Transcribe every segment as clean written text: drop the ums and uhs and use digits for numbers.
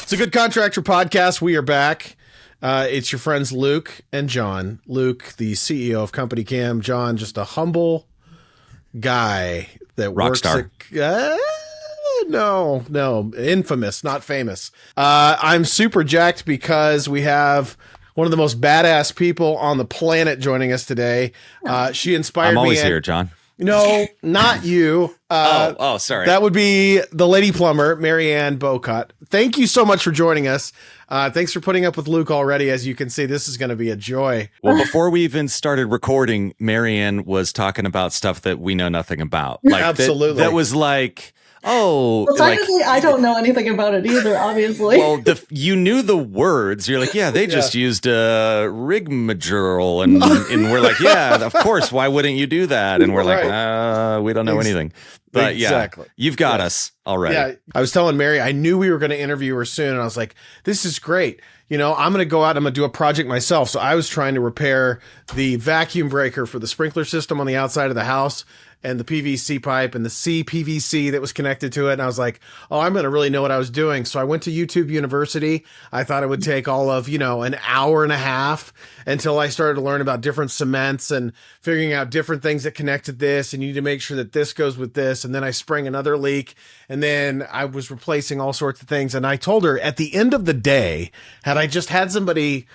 It's a Good Contractor podcast. We are back. It's your friends Luke and John. Luke, the CEO of CompanyCam. John, just a humble guy that works Rockstar. No, infamous, not famous. I'm super jacked because we have one of the most badass people on the planet joining us today. She inspired me. I'm always here, John. No, not you. Sorry. That would be the lady plumber, Mary-Anne Bowcott. Thank you so much for joining us. Thanks for putting up with Luke already. As you can see, this is going to be a joy. Well, before we even started recording, Mary-Anne was talking about stuff that we know nothing about. Like Absolutely. That was like, technically, I don't know anything about it either, obviously. Well, you knew the words. You're like, yeah, they just used a rigmarole. And we're like, yeah, of course. Why wouldn't you do that? And we're like, we don't know anything. But exactly. Yeah, you've got us already. Yeah, I was telling Mary, I knew we were going to interview her soon. And I was like, this is great. You know, I'm going to go out and I'm going to do a project myself. So I was trying to repair the vacuum breaker for the sprinkler system on the outside of the house and the PVC pipe and the CPVC that was connected to it. And I was like, oh, I'm going to really know what I was doing. So I went to YouTube University. I thought it would take all of, an hour and a half until I started to learn about different cements and figuring out different things that connected this. And you need to make sure that this goes with this. And then I sprang another leak. And then I was replacing all sorts of things. And I told her at the end of the day, had I just had somebody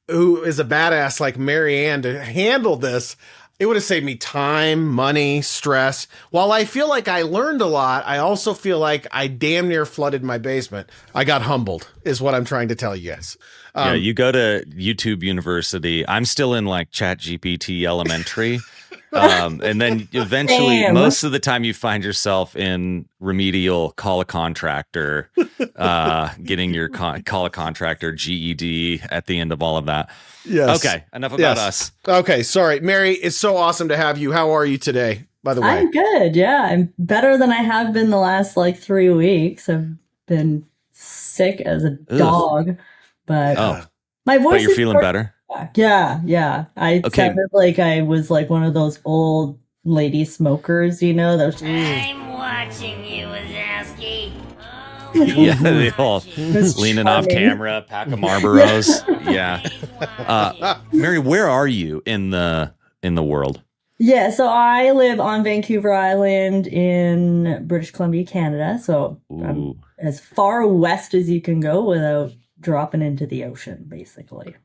who is a badass like Mary-Anne to handle this, it would have saved me time, money, stress. While I feel like I learned a lot, I also feel like I damn near flooded my basement. I got humbled, is what I'm trying to tell you guys. Yeah, you go to YouTube University. I'm still in like ChatGPT elementary. And then eventually, most of the time you find yourself in remedial call a contractor, getting your call a contractor GED at the end of all of that. Yes. Okay, enough about us. Okay, sorry. Mary, it's so awesome to have you. How are you today, by the way? I'm good, yeah. I'm better than I have been the last 3 weeks. I've been sick as a dog, but my voice but you're feeling better? Yeah. I sounded like I was like one of those old lady smokers, those. I'm watching you, Wazowski. Yeah, they all leaning off camera, pack of Marlboros. Yeah. Mary, where are you in the world? Yeah, so I live on Vancouver Island in British Columbia, Canada. So I'm as far west as you can go without dropping into the ocean, basically.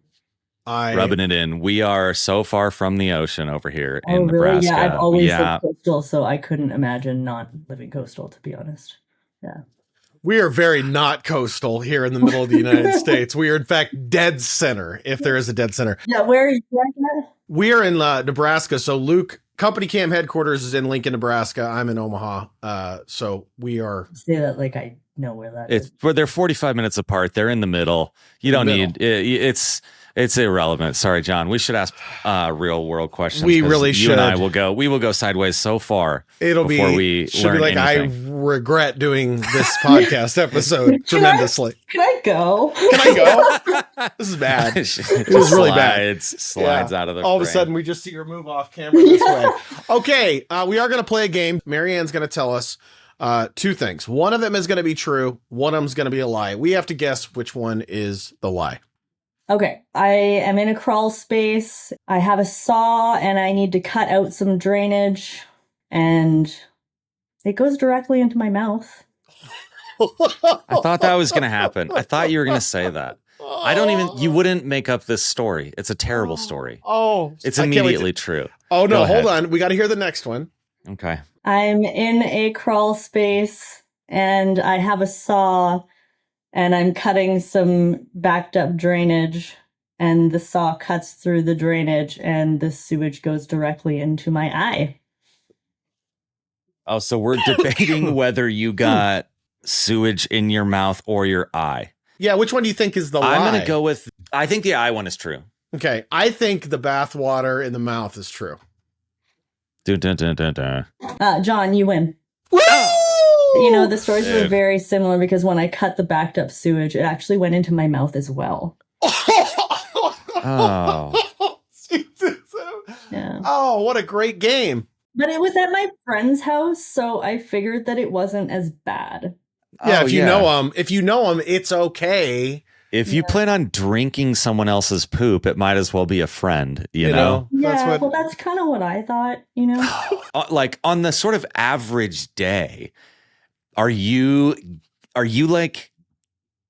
Rubbing it in. We are so far from the ocean over here in really? Nebraska. Yeah, I've always lived coastal, so I couldn't imagine not living coastal, to be honest. Yeah. We are very not coastal here in the middle of the United States. We are, in fact, dead center, if there is a dead center. Yeah, where are you at? We are in Nebraska. So Luke, CompanyCam headquarters is in Lincoln, Nebraska. I'm in Omaha. So we are... Say that like I know where that is. They're 45 minutes apart. They're in the middle. You don't need... It's irrelevant. Sorry, John. We should ask real world questions. We really should. You and I will go sideways so far. It'll before be we should learn be like anything. I regret doing this podcast episode tremendously. Can I go? Can I go? This is bad. It was really bad. Slides out of the all frame. of a sudden we just see her move off camera this way. Okay, we are going to play a game. Mary-Anne's going to tell us two things. One of them is going to be true. One of them is going to be a lie. We have to guess which one is the lie. Okay, I am in a crawl space. I have a saw and I need to cut out some drainage and it goes directly into my mouth. I thought that was going to happen. I thought you were going to say that. You wouldn't make up this story. It's a terrible story. It's immediately true. Oh, no, hold on. We got to hear the next one. Okay. I'm in a crawl space and I have a saw and I'm cutting some backed up drainage and the saw cuts through the drainage and the sewage goes directly into my eye. Oh, so we're debating whether you got sewage in your mouth or your eye. Yeah, which one do you think is the lie? I'm going to go with, I think the eye one is true. Okay, I think the bath water in the mouth is true. Dun, dun, dun, dun, dun. John, you win. Woo! The stories were very similar because when I cut the backed up sewage, it actually went into my mouth as well. Oh. Yeah. Oh, what a great game. But it was at my friend's house, so I figured that it wasn't as bad. Yeah, Oh, if you know them, it's okay. If you plan on drinking someone else's poop, it might as well be a friend, you know? That's Yeah, what. well, that's kind of what I thought, you know? Like on the sort of average day, are you like,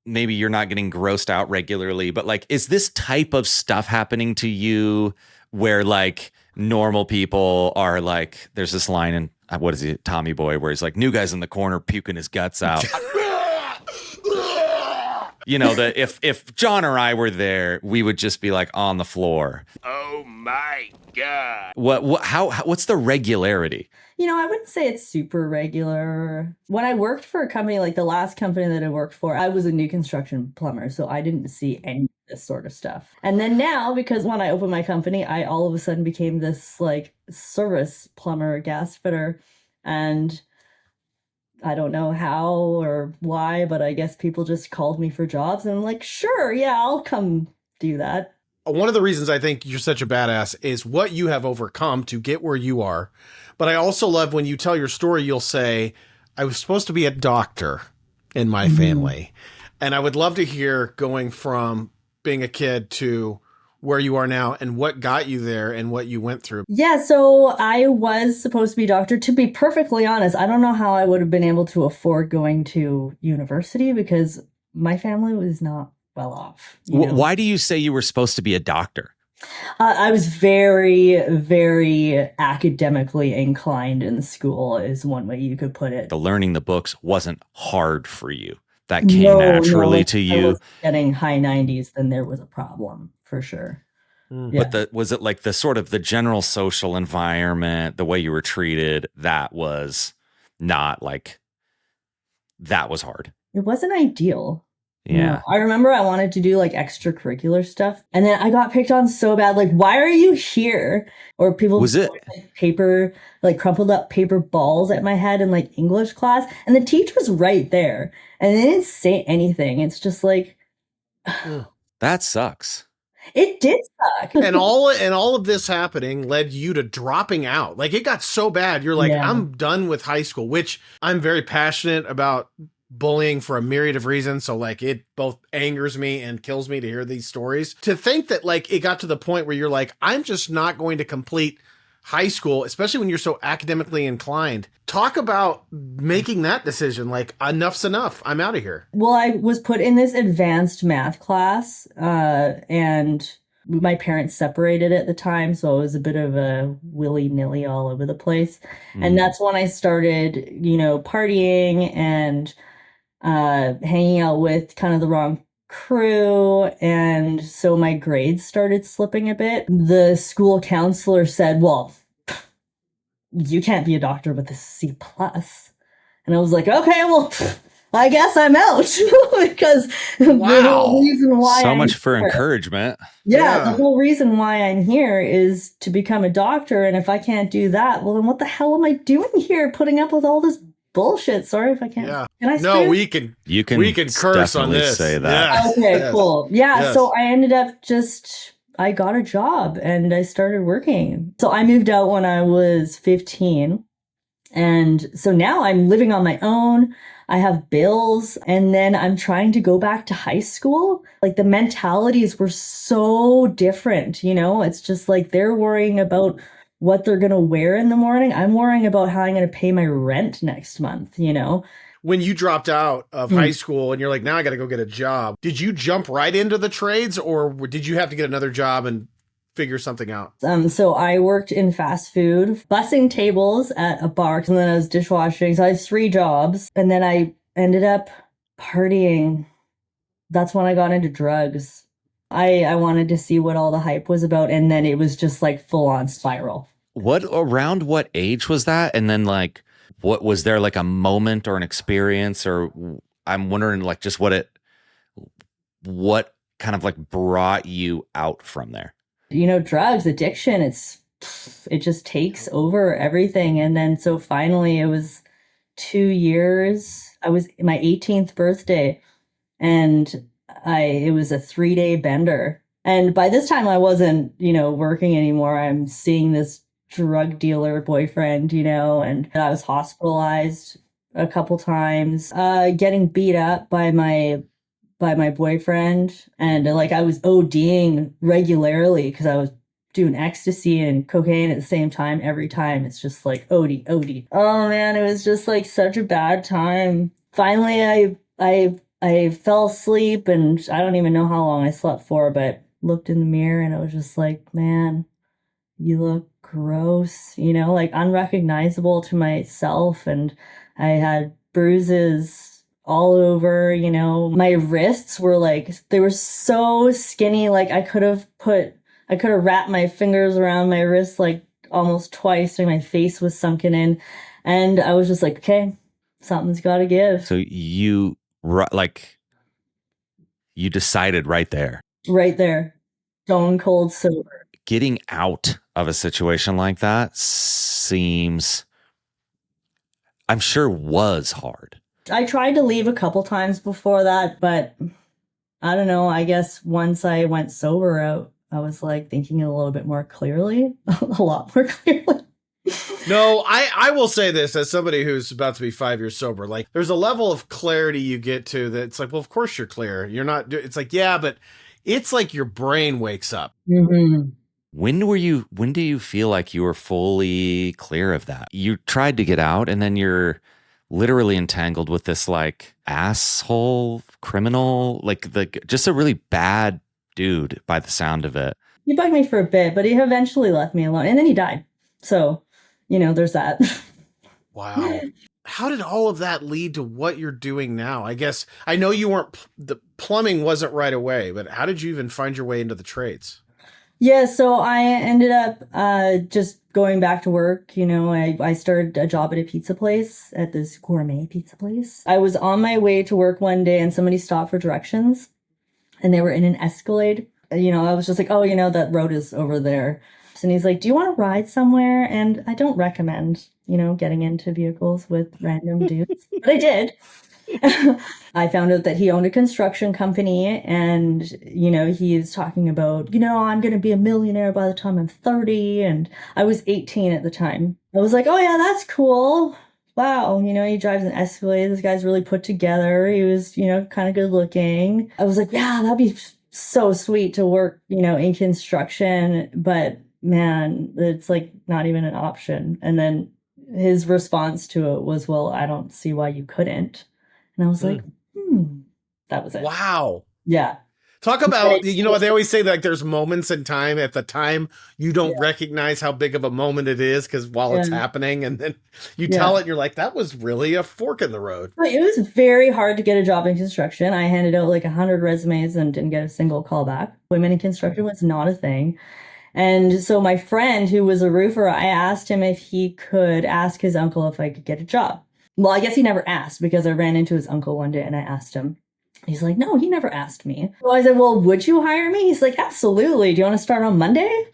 maybe you're not getting grossed out regularly, but like, is this type of stuff happening to you where like normal people are like, there's this line in, what is it, Tommy Boy, where he's like, new guy's in the corner puking his guts out. You know, that if John or I were there, we would just be like on the floor. Oh my God. What's the regularity? You know, I wouldn't say it's super regular. When I worked for a company, like the last company that I worked for, I was a new construction plumber, so I didn't see any of this sort of stuff. And then now, because when I opened my company, I all of a sudden became this like service plumber, gas fitter, and I don't know how or why, but I guess people just called me for jobs, and I'm like, sure, yeah, I'll come do that. One of the reasons I think you're such a badass is what you have overcome to get where you are. But I also love when you tell your story, you'll say, I was supposed to be a doctor in my family. And I would love to hear going from being a kid to where you are now and what got you there and what you went through. Yeah, so I was supposed to be a doctor. To be perfectly honest, I don't know how I would have been able to afford going to university because my family was not well off. Why do you say you were supposed to be a doctor? I was very, very academically inclined in school, is one way you could put it. The learning the books wasn't hard for you. That came naturally to you. I was getting high 90s, then there was a problem for sure. Yeah. But was it like the sort of the general social environment, the way you were treated, that was not like, that was hard? It wasn't ideal. Yeah. No. I remember I wanted to do like extracurricular stuff, and then I got picked on so bad. Like, why are you here? Or people Was it like paper, like crumpled up paper balls at my head in like English class, and the teacher was right there, and they didn't say anything. It's just like that sucks. It did suck. and all of this happening led you to dropping out. Like it got so bad. You're like, Yeah. I'm done with high school, which I'm very passionate about bullying for a myriad of reasons. So like it both angers me and kills me to hear these stories. To think that like it got to the point where you're like, I'm just not going to complete high school, especially when you're so academically inclined. Talk about making that decision. Like enough's enough. I'm out of here. Well, I was put in this advanced math class, and my parents separated at the time, so it was a bit of a willy-nilly all over the place. And that's when I started, you know, partying and hanging out with kind of the wrong crew, and so my grades started slipping a bit. The school counselor said, well, you can't be a doctor with a C plus. And I was like, okay, well, I guess I'm out. Because the whole reason why so much for encouragement. Yeah, the whole reason why I'm here is to become a doctor, and if I can't do that, well then what the hell am I doing here putting up with all this bullshit? Sorry if I can't. Yeah. Can I No, swear? we can curse on definitely this. say that. Yes. Okay, Yes. cool. Yeah, Yes. so I ended up I got a job and I started working. So I moved out when I was 15. And so now I'm living on my own. I have bills, and then I'm trying to go back to high school. Like the mentalities were so different, you know? It's just like they're worrying about what they're going to wear in the morning. I'm worrying about how I'm going to pay my rent next month, you know? When you dropped out of high school and you're like, now I got to go get a job, did you jump right into the trades, or did you have to get another job and figure something out? So I worked in fast food, bussing tables at a bar, and then I was dishwashing. So I had 3 jobs, and then I ended up partying. That's when I got into drugs. I wanted to see what all the hype was about, and then it was just like full on spiral. Around what age was that? And then like, what was there like a moment or an experience, or I'm wondering like just what kind of like brought you out from there? You know, drugs, addiction, it just takes over everything. And then so finally it was 2 years. I was my 18th birthday, and it was a 3-day bender. And by this time I wasn't, you know, working anymore. I'm seeing this drug dealer boyfriend, you know, and I was hospitalized a couple times, getting beat up by my boyfriend, and like I was ODing regularly because I was doing ecstasy and cocaine at the same time every time. It's just like OD. Oh man, it was just like such a bad time. Finally, I fell asleep, and I don't even know how long I slept for, but looked in the mirror and it was just like, man, you look gross, you know, like unrecognizable to myself. And I had bruises all over, you know, my wrists were like, they were so skinny. Like I could have wrapped my fingers around my wrists like almost twice, and my face was sunken in. And I was just like, okay, something's got to give. So you decided right there. Right there. Stone cold sober. Getting out of a situation like that seems, I'm sure, was hard. I tried to leave a couple times before that, but I don't know. I guess once I went sober out, I was like thinking a little bit more clearly, a lot more clearly. No, I will say this as somebody who's about to be 5 years sober. Like, there's a level of clarity you get to that's like, well, of course you're clear. You're not. It's like, yeah, but it's like your brain wakes up. Mm-hmm. When do you feel like you were fully clear of that? You tried to get out, and then you're literally entangled with this like asshole criminal, like just a really bad dude by the sound of it. He bugged me for a bit, but he eventually left me alone, and then he died. So, you know, there's that. Wow. How did all of that lead to what you're doing now? I guess I know you weren't, the plumbing wasn't right away, but how did you even find your way into the trades? Yeah, so I ended up just going back to work. You know, I started a job at a pizza place, at this gourmet pizza place. I was on my way to work one day and somebody stopped for directions, and they were in an Escalade. You know, I was just like, oh, you know, that road is over there. And he's like, do you want to ride somewhere? And I don't recommend, you know, getting into vehicles with random dudes, but I did. I found out that he owned a construction company, and, you know, he's talking about, you know, I'm going to be a millionaire by the time I'm 30. And I was 18 at the time. I was like, oh yeah, that's cool. Wow. You know, he drives an Escalade. This guy's really put together. He was, you know, kind of good looking. I was like, yeah, that'd be so sweet to work, you know, in construction. But man, it's like not even an option. And then his response to it was, well, I don't see why you couldn't. And I was like, that was it. Wow. Yeah. Talk about, you know, they always say like there's moments in time. At the time, you don't recognize how big of a moment it is because while it's happening, and then you tell it and you're like, that was really a fork in the road. It was very hard to get a job in construction. I handed out like 100 resumes and didn't get a single call back. Women in construction was not a thing. And so my friend, who was a roofer, I asked him if he could ask his uncle if I could get a job. Well, I guess he never asked, because I ran into his uncle one day and I asked him. He's like, no, he never asked me. So I said, well, would you hire me? He's like, absolutely. Do you want to start on Monday?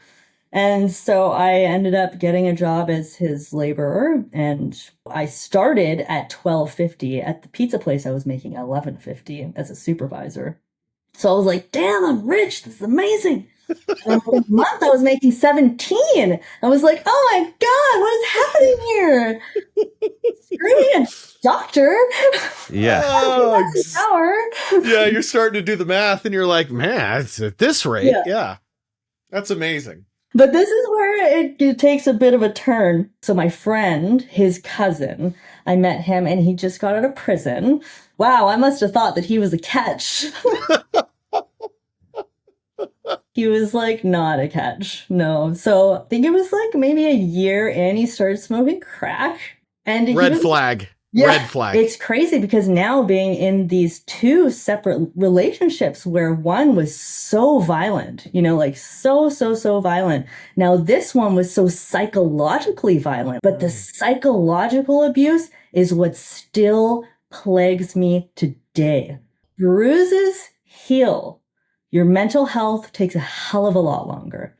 And so I ended up getting a job as his laborer, and I started at $12.50. At the pizza place, I was making $11.50 as a supervisor. So I was like, damn, I'm rich. This is amazing. And for a month, I was making $17. I was like, oh my God, what is happening here? Screw me, a doctor. Yeah. Yeah, you're starting to do the math and you're like, man, it's at this rate. Yeah. That's amazing. But this is where it takes a bit of a turn. So my friend, his cousin, I met him and he just got out of prison. Wow, I must have thought that he was a catch. He was like not a catch. No. So I think it was like maybe a year in, he started smoking crack. And red flag. Yeah, red flag. It's crazy because now being in these two separate relationships where one was so violent, you know, like so violent. Now this one was so psychologically violent, but the psychological abuse is what still plagues me today. Bruises heal. Your mental health takes a hell of a lot longer.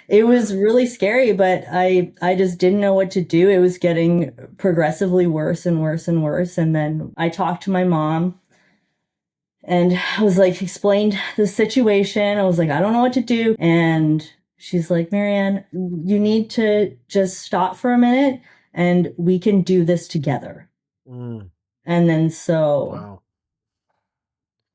It was really scary, but I just didn't know what to do. It was getting progressively worse and worse and worse. And then I talked to my mom and I was like, explained the situation. I was like, I don't know what to do. And she's like, Mary-Anne, you need to just stop for a minute and we can do this together. And then so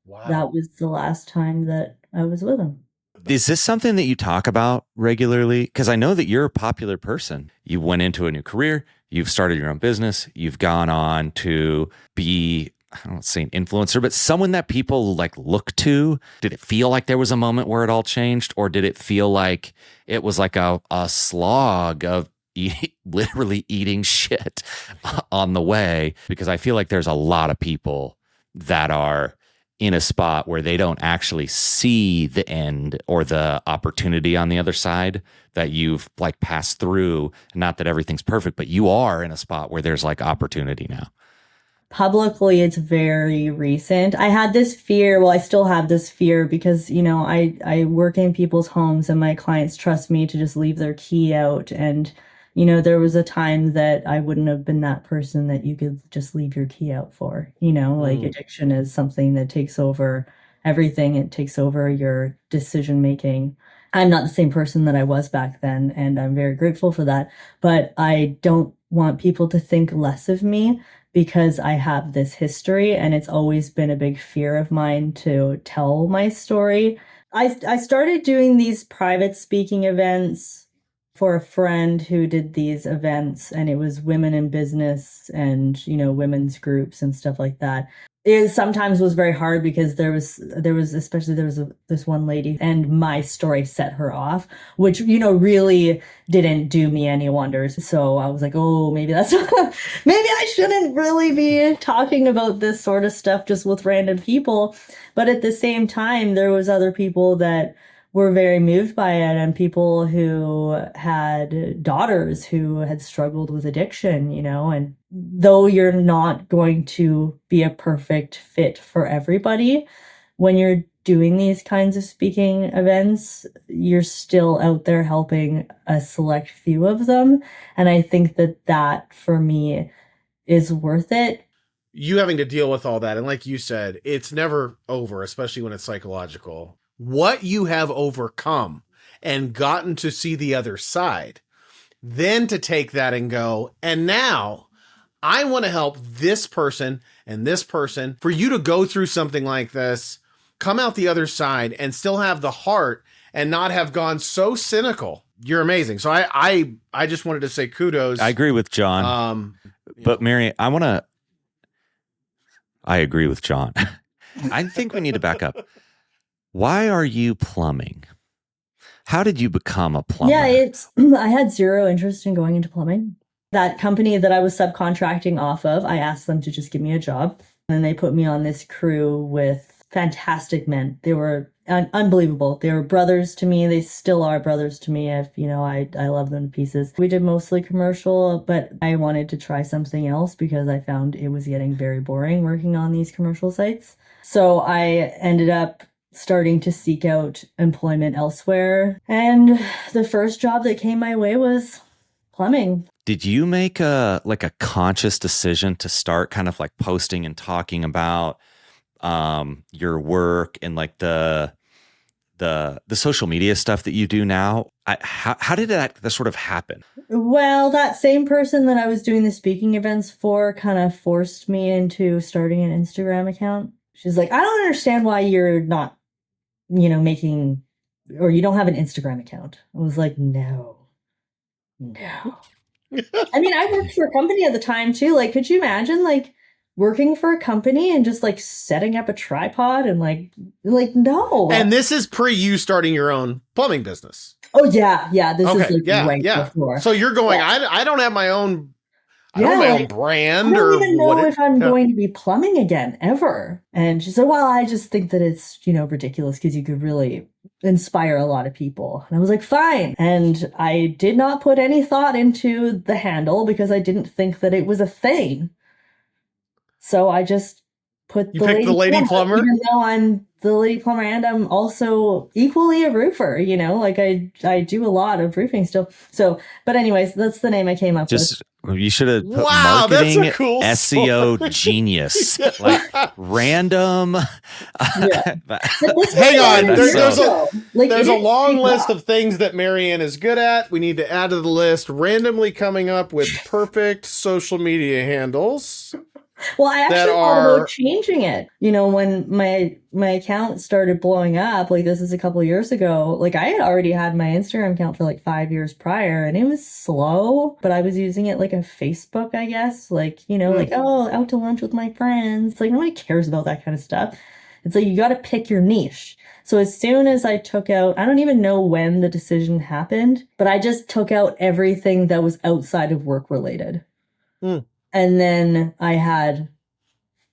Wow. that was the last time that I was with him. Is this something that you talk about regularly? Because I know that you're a popular person. You went into a new career, you've started your own business, you've gone on to be, I don't say an influencer, but someone that people like look to. Did it feel like there was a moment where it all changed? Or did it feel like it was like a slog of literally eating shit on the way? Because I feel like there's a lot of people that are in a spot where they don't actually see the end or the opportunity on the other side that you've like passed through. Not that everything's perfect, but you are in a spot where there's like opportunity now. Publicly, it's very recent. I had this fear. Well, I still have this fear because, you know, I work in people's homes and my clients trust me to just leave their key out. And, you know, there was a time that I wouldn't have been that person that you could just leave your key out for. You know, like addiction is something that takes over everything. It takes over your decision making. I'm not the same person that I was back then, and I'm very grateful for that. But I don't want people to think less of me because I have this history, and it's always been a big fear of mine to tell my story. I started doing these private speaking events for a friend who did these events, and it was women in business and, you know, women's groups and stuff like that. It sometimes was very hard because there was this one lady, and my story set her off, which, you know, really didn't do me any wonders. So I was like, oh, maybe that's maybe I shouldn't really be talking about this sort of stuff just with random people. But at the same time, there was other people that were very moved by it, and people who had daughters who had struggled with addiction, you know, and though you're not going to be a perfect fit for everybody, when you're doing these kinds of speaking events, you're still out there helping a select few of them. And I think that for me is worth it. You having to deal with all that. And like you said, it's never over, especially when it's psychological. What you have overcome and gotten to see the other side, then to take that and go, and now I want to help this person and this person. For you to go through something like this, come out the other side and still have the heart and not have gone so cynical. You're amazing. So I just wanted to say kudos. I agree with John. But Mary, I agree with John. I think we need to back up. Why are you plumbing? How did you become a plumber? Yeah, I had zero interest in going into plumbing. That company that I was subcontracting off of, I asked them to just give me a job. And they put me on this crew with fantastic men. They were unbelievable. They were brothers to me. They still are brothers to me. I love them to pieces. We did mostly commercial, but I wanted to try something else because I found it was getting very boring working on these commercial sites. So I ended up starting to seek out employment elsewhere. And the first job that came my way was plumbing. Did you make a conscious decision to start kind of like posting and talking about your work and like the social media stuff that you do now? How did that sort of happen? Well, that same person that I was doing the speaking events for kind of forced me into starting an Instagram account. She's like, I don't understand why you're not, you know, making, or you don't have an Instagram account. I was like, no. I mean, I worked for a company at the time too. Like, could you imagine like working for a company and just like setting up a tripod and like no. And this is pre you starting your own plumbing business. Oh yeah. This is like way before. So you're going, I don't have my own, I don't have my own brand. I don't even know if I'm going to be plumbing again ever. And she said, well, I just think that it's, you know, ridiculous because you could really inspire a lot of people. And I was like, fine. And I did not put any thought into the handle because I didn't think that it was a thing. So I just put the lady plumber, even though I'm the lady plumber and I'm also equally a roofer, you know, like I do a lot of roofing still. So, but anyways, that's the name I came up with. You should have put marketing, that's a cool SEO genius, like random. Hang on, there's a long list of things that Mary-Anne is good at. We need to add to the list. Randomly coming up with perfect social media handles. Well, I that actually thought are about changing it. You know, when my account started blowing up, like this is a couple of years ago, like I had already had my Instagram account for like 5 years prior and it was slow, but I was using it like a Facebook, I guess. Like, you know, like, oh, out to lunch with my friends. Like nobody cares about that kind of stuff. It's like you got to pick your niche. So as soon as I took out, I don't even know when the decision happened, but I just took out everything that was outside of work related. And then I had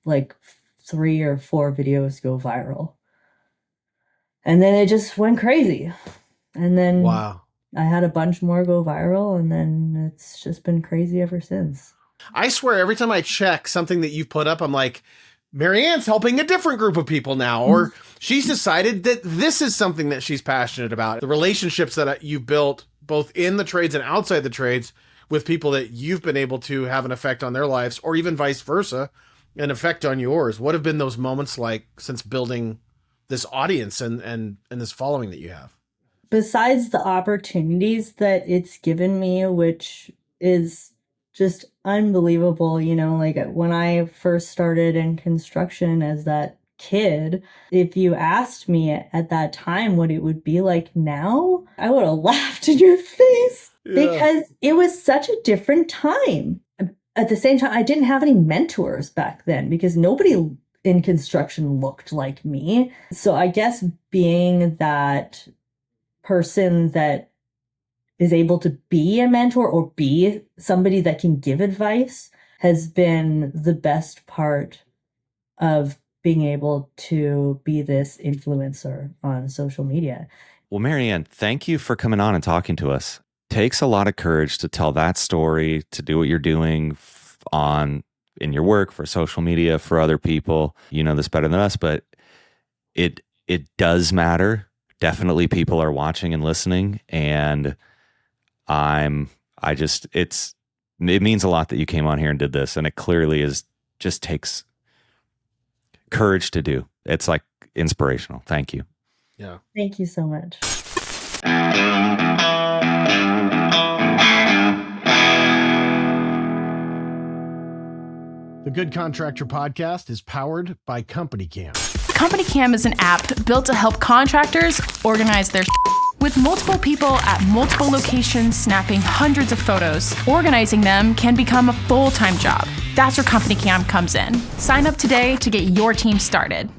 like 3 or 4 videos go viral. And then it just went crazy. And then wow. I had a bunch more go viral, and then it's just been crazy ever since. I swear every time I check something that you've put up, I'm like, Mary-Anne's helping a different group of people now, or she's decided that this is something that she's passionate about. The relationships that you've built both in the trades and outside the trades with people that you've been able to have an effect on their lives, or even vice versa, an effect on yours. What have been those moments like since building this audience and this following that you have? Besides the opportunities that it's given me, which is just unbelievable, you know, like when I first started in construction as that kid, if you asked me at that time what it would be like now, I would have laughed in your face because it was such a different time. At the same time, I didn't have any mentors back then because nobody in construction looked like me. So I guess being that person that is able to be a mentor or be somebody that can give advice has been the best part of being able to be this influencer on social media. Well, Mary-Anne, thank you for coming on and talking to us. Takes a lot of courage to tell that story, to do what you're doing in your work, for social media, for other people. You know this better than us, but it does matter. Definitely people are watching and listening, and it means a lot that you came on here and did this, and it clearly just takes courage to do. It's like inspirational. Thank you. Yeah. Thank you so much. The Good Contractor podcast is powered by CompanyCam. CompanyCam is an app built to help contractors organize their with multiple people at multiple locations snapping hundreds of photos. Organizing them can become a full-time job. That's where CompanyCam comes in. Sign up today to get your team started.